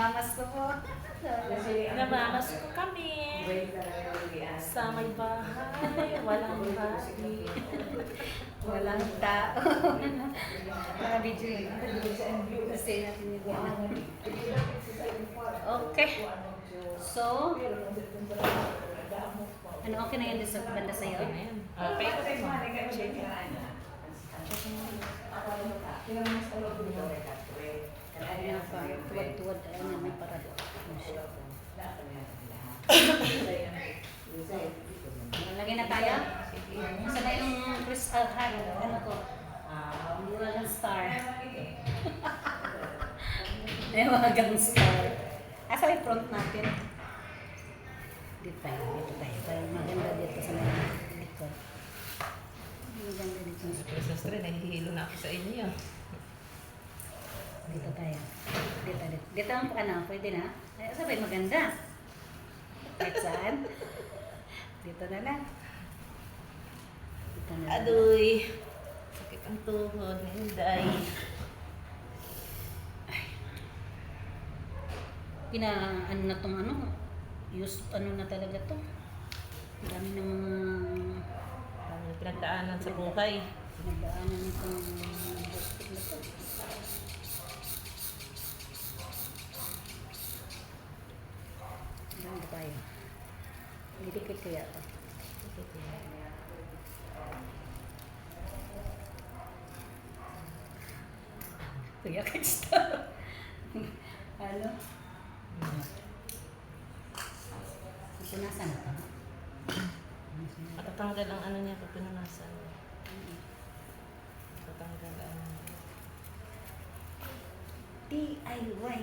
Namamas ko po. Namamas ko kami. Sa may bahay, walang bahay. Walang tao. Nakabidyo yun. Kasi natin yung okay. So, ano okay na yun sa banda sa'yo? Paikutin mo. Ano pa, tuwad-tuwad, ano may parado. Lagyan na tayo. Saan na yung crystal heart? Ano to? Walang star. May wagang star. Asa yung front natin? Dito tayo. Parang maganda dito sa mga likod. Maganda dito. Sastre, nahihilo na ako sa inyo. Dito tayo. Dito ang ano, pwede na. Ay, sabay maganda. Kahit saan. Dito na lang. Dito na lang. Aduy. Sakit ang tuhod. Hinday. Ano na tong ano, ano na talaga to. Ang dami ng mga Ang pinagdaanan sa buhay. pinagdaanan nitong hospital na to. Hanggang ba tayo? Didikit kaya to. Kaya kasta. Ano? Punasan na to. Matatanggal ang ano niya pag pinunasan. Matatanggal ang... DIY.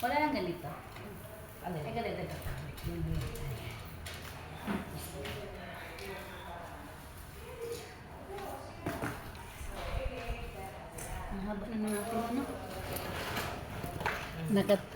Wala lang ganito. Ano Ay, yun? ganito. Ang haba na natin, ano?